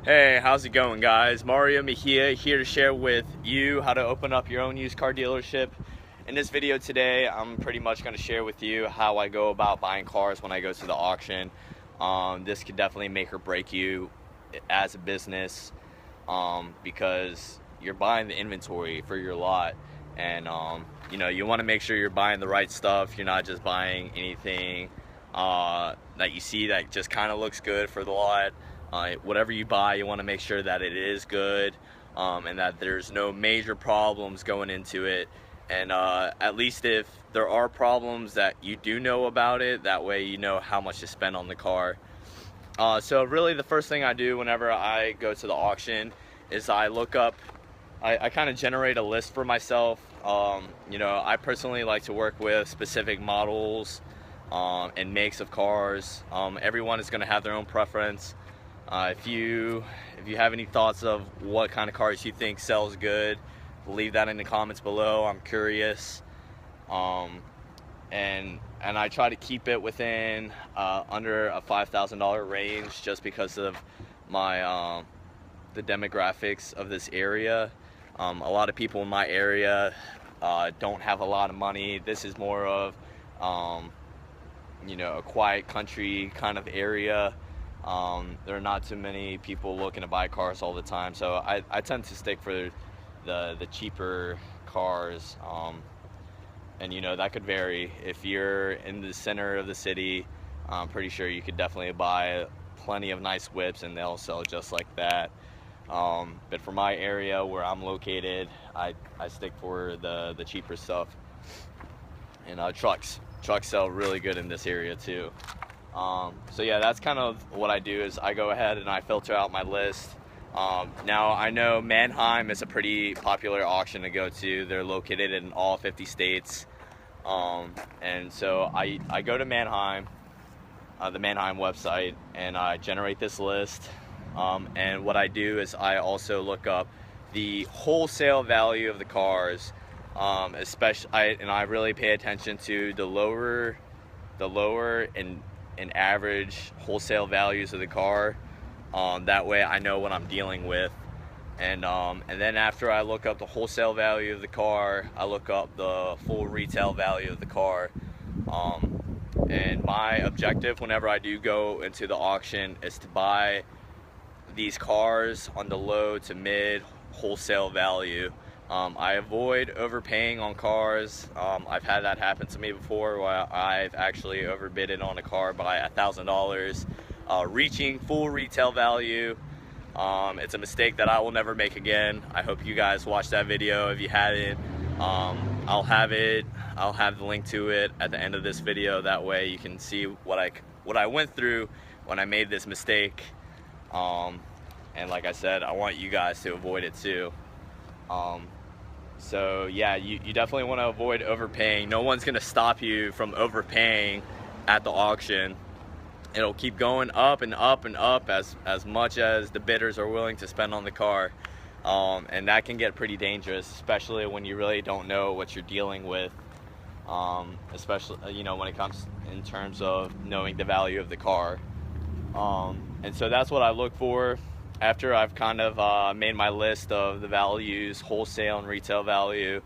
Hey, how's it going, guys? Mario Mejia here to share with you how to open up your own used car dealership. In this video today, I'm pretty much going to share with you how I go about buying cars when I go to the auction. This could definitely make or break you as a business because you're buying the inventory for your lot, and you want to make sure you're buying the right stuff. You're not just buying anything that you see that just kind of looks good for the lot. Whatever you buy, you want to make sure that it is good and that there's no major problems going into it. And at least if there are problems, that you do know about it, that way you know how much to spend on the car. So really the first thing I do whenever I go to the auction is I look up, I kind of generate a list for myself. I personally like to work with specific models and makes of cars. Everyone is going to have their own preference. If you have any thoughts of what kind of cars you think sells good, leave that in the comments below. I'm curious. And I try to keep it within under a $5,000 range, just because of my the demographics of this area. A lot of people in my area don't have a lot of money. This is more of a quiet country kind of area. There are not too many people looking to buy cars all the time, so I tend to stick for the cheaper cars, and that could vary. If you're in the center of the city, I'm pretty sure you could definitely buy plenty of nice whips and they'll sell just like that. But for my area where I'm located, I stick for the cheaper stuff. And trucks sell really good in this area too. So yeah, that's kind of what I do, is I go ahead and I filter out my list. Now I know Mannheim is a pretty popular auction to go to. They're located in all 50 states. And so I go to Mannheim, the Mannheim website, and I generate this list. And what I do is I also look up the wholesale value of the cars, especially, I really pay attention to the lower and average wholesale values of the car. That way I know what I'm dealing with. And then after I look up the wholesale value of the car, I look up the full retail value of the car. And my objective whenever I do go into the auction is to buy these cars on the low to mid wholesale value. I avoid overpaying on cars. I've had that happen to me before, where I've actually overbidded on a car by $1,000, reaching full retail value. It's a mistake that I will never make again. I hope you guys watched that video. If you hadn't, I'll have the link to it at the end of this video. That way you can see what I went through when I made this mistake. And like I said, I want you guys to avoid it too. So yeah, you definitely want to avoid overpaying. No one's gonna stop you from overpaying at the auction. It'll keep going up and up and up as much as the bidders are willing to spend on the car. And that can get pretty dangerous, especially when you really don't know what you're dealing with. Especially when it comes in terms of knowing the value of the car. And so that's what I look for. After I've kind of made my list of the values, wholesale and retail value,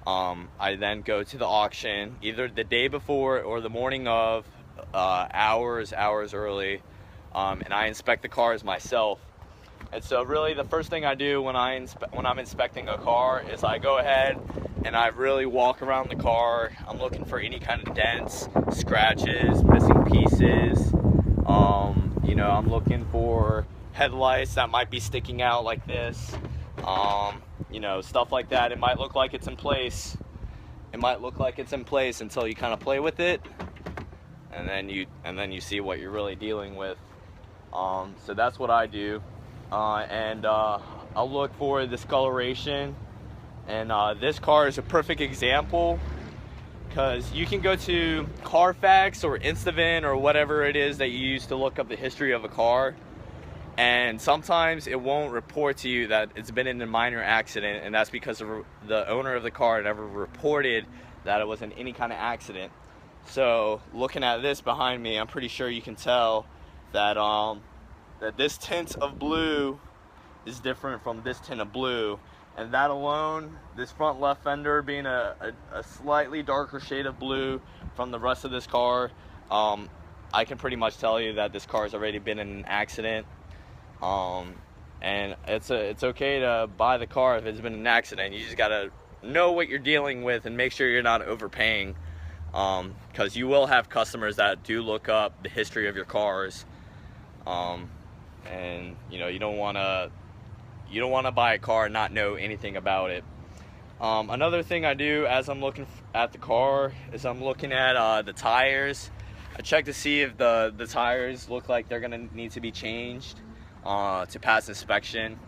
I then go to the auction either the day before or the morning of, hours early, and I inspect the cars myself. And so really the first thing I do when I'm inspecting a car is I go ahead and I really walk around the car. I'm looking for any kind of dents, scratches, missing pieces. I'm looking for headlights that might be sticking out like this, stuff like that. It might look like it's in place. Until you kind of play with it, and then you see what you're really dealing with. So that's what I do, and I'll look for discoloration. And this car is a perfect example, because you can go to Carfax or Instavin or whatever it is that you use to look up the history of a car, and sometimes it won't report to you that it's been in a minor accident, and that's because the owner of the car never reported that it was in any kind of accident. So looking at this behind me, I'm pretty sure you can tell that that this tint of blue is different from this tint of blue, and that alone, this front left fender being a slightly darker shade of blue from the rest of this car, I can pretty much tell you that this car has already been in an accident. And it's okay to buy the car if it's been an accident. You just gotta know what you're dealing with and make sure you're not overpaying, because you will have customers that do look up the history of your cars, and you don't want to buy a car and not know anything about it. Another thing I do as I'm looking at the car is I'm looking at the tires. I check to see if the tires look like they're gonna need to be changed to pass inspection.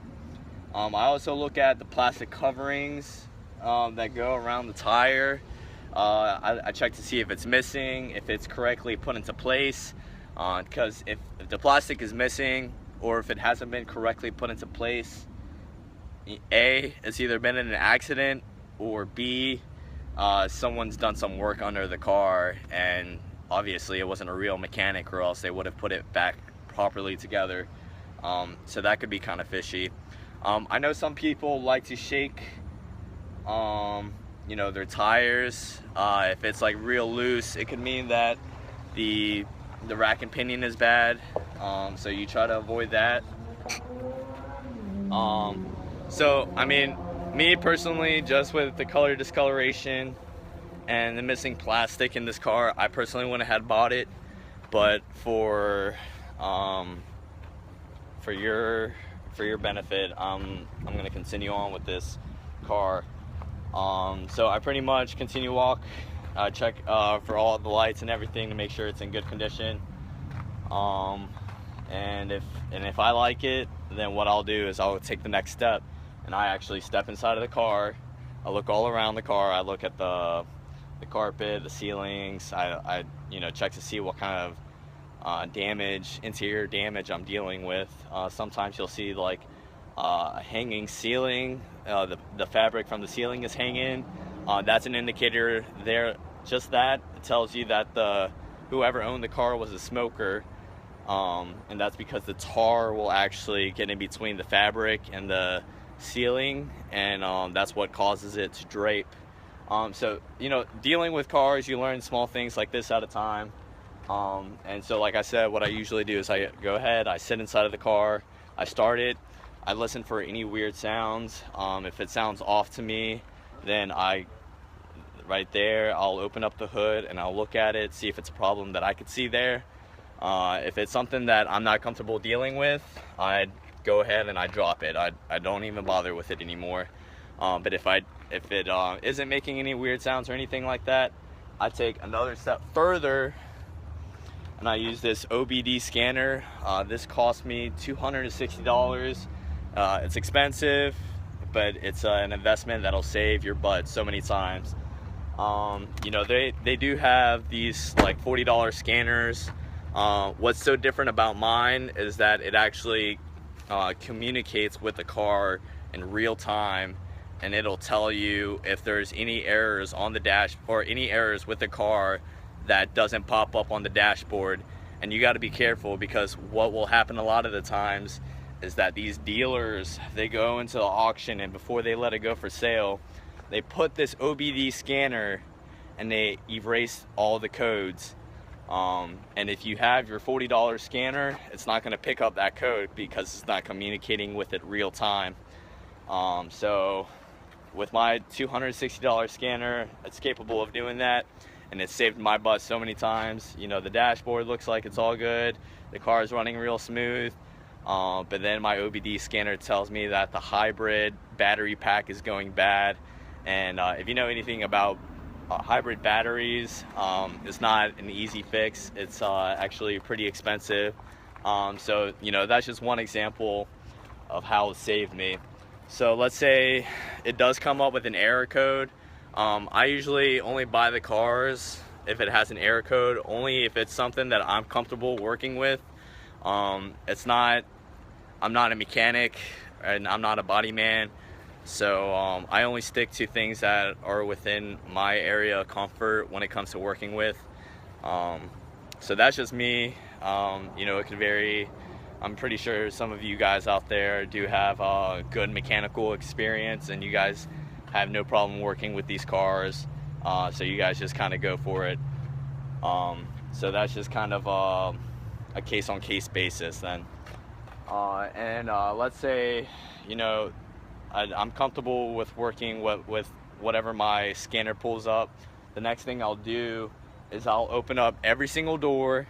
I also look at the plastic coverings that go around the tire. I check to see if it's missing, if it's correctly put into place, because if the plastic is missing or if it hasn't been correctly put into place, A, it's either been in an accident, or B, someone's done some work under the car, and obviously it wasn't a real mechanic, or else they would have put it back properly together. So that could be kind of fishy. I know some people like to shake their tires. If it's like real loose, it could mean that the rack and pinion is bad, so you try to avoid that. So I mean, me personally, just with the color discoloration and the missing plastic in this car, I personally wouldn't have bought it. But for your benefit, I'm gonna continue on with this car. So I pretty much continue walk, check for all the lights and everything to make sure it's in good condition. And if I like it, then what I'll do is I'll take the next step, and I actually step inside of the car. I look all around the car. I look at the carpet, the ceilings. I check to see what kind of interior damage I'm dealing with. Sometimes you'll see like a hanging ceiling. The fabric from the ceiling is hanging. That's an indicator there. Just that, it tells you that whoever owned the car was a smoker, and that's because the tar will actually get in between the fabric and the ceiling, and that's what causes it to drape. So dealing with cars, you learn small things like this at a time. And so like I said, what I usually do is I go ahead, I sit inside of the car, I start it, I listen for any weird sounds. If it sounds off to me, then right there, I'll open up the hood and I'll look at it, see if it's a problem that I could see there. If it's something that I'm not comfortable dealing with, I'd go ahead and I drop it. I don't even bother with it anymore. But if it isn't making any weird sounds or anything like that, I take another step further and I use this Obd Scanner. This cost me $260. It's expensive, but it's an investment that'll save your butt so many times. They do have these like $40 scanners. What's so different about mine is that it actually communicates with the car in real time, and it'll tell you if there's any errors on the dash or any errors with the car that doesn't pop up on the dashboard. And you got to be careful, because what will happen a lot of the times is that these dealers, they go into the auction, and before they let it go for sale, they put this OBD scanner and they erase all the codes. And if you have your $40 scanner, it's not going to pick up that code because it's not communicating with it real time. So with my $260 scanner, it's capable of doing that, and it's saved my butt so many times. The dashboard looks like it's all good, the car is running real smooth, but then my OBD scanner tells me that the hybrid battery pack is going bad. And if you know anything about hybrid batteries, it's not an easy fix. It's actually pretty expensive. So that's just one example of how it saved me. So let's say it does come up with an error code. I usually only buy the cars if it has an error code, only if it's something that I'm comfortable working with. I'm not a mechanic and I'm not a body man, so I only stick to things that are within my area of comfort when it comes to working with. So that's just me. It can vary I'm pretty sure some of you guys out there do have good mechanical experience, and you guys have no problem working with these cars, so you guys just kind of go for it. So that's just kind of a case-on-case basis then. Let's say, you know, I'm comfortable with working with whatever my scanner pulls up. The next thing I'll do is I'll open up every single door,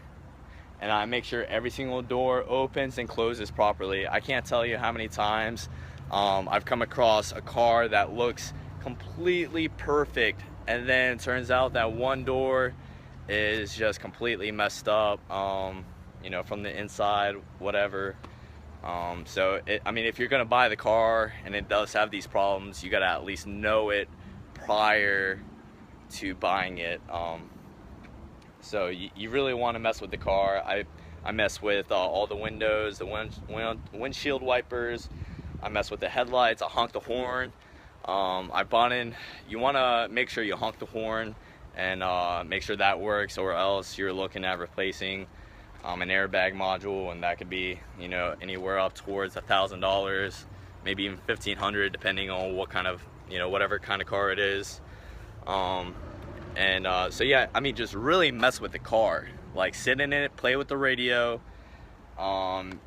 and I make sure every single door opens and closes properly. I can't tell you how many times I've come across a car that looks completely perfect, and then it turns out that one door is just completely messed up, you know, from the inside, whatever. So I mean, if you're gonna buy the car and it does have these problems, you gotta at least know it prior to buying it. So you really want to mess with the car. I mess with all the windows, the windshield wipers. I mess with the headlights. I honk the horn. You want to make sure you honk the horn and make sure that works, or else you're looking at replacing an airbag module, and that could be, you know, anywhere up towards $1,000, maybe even $1,500, depending on what kind of, you know, whatever kind of car it is. So yeah, I mean, just really mess with the car, like sit in it, play with the radio, and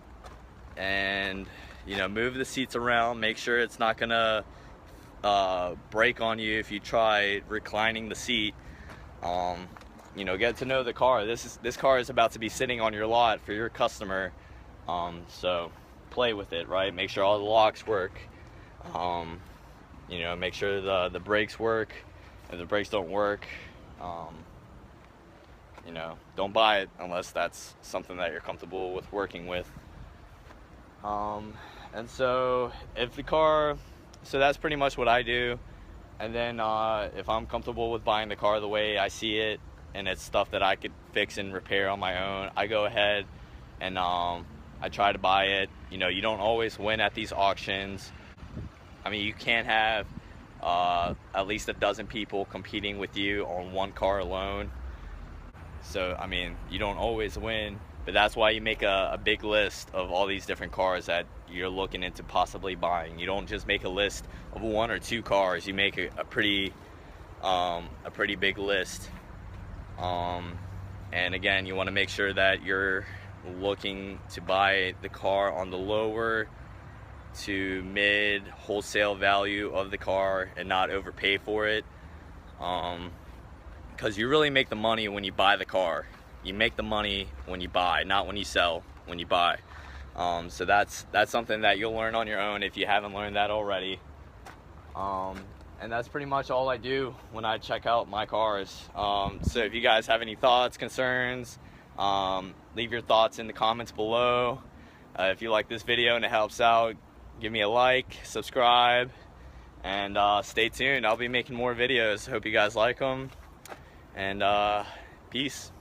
you know, move the seats around, make sure it's not gonna break on you if you try reclining the seat. You know, get to know the car. This car is about to be sitting on your lot for your customer, so play with it, right? Make sure all the locks work. You know, make sure the brakes work. If the brakes don't work, you know, don't buy it unless that's something that you're comfortable with working with. And so if the car, so that's pretty much what I do. And then if I'm comfortable with buying the car the way I see it, and it's stuff that I could fix and repair on my own, I go ahead and I try to buy it. You know, you don't always win at these auctions. I mean, you can't have at least a dozen people competing with you on one car alone. So I mean, you don't always win, but that's why you make a big list of all these different cars that you're looking into possibly buying. You don't just make a list of one or two cars. You make a pretty big list. And again, you want to make sure that you're looking to buy the car on the lower to mid wholesale value of the car and not overpay for it, because you really make the money when you buy the car. You make the money when you buy, not when you sell, when you buy. So that's something that you'll learn on your own if you haven't learned that already. And that's pretty much all I do when I check out my cars. So if you guys have any thoughts, concerns, leave your thoughts in the comments below. If you like this video and it helps out, give me a like, subscribe, and stay tuned. I'll be making more videos. Hope you guys like them, and peace.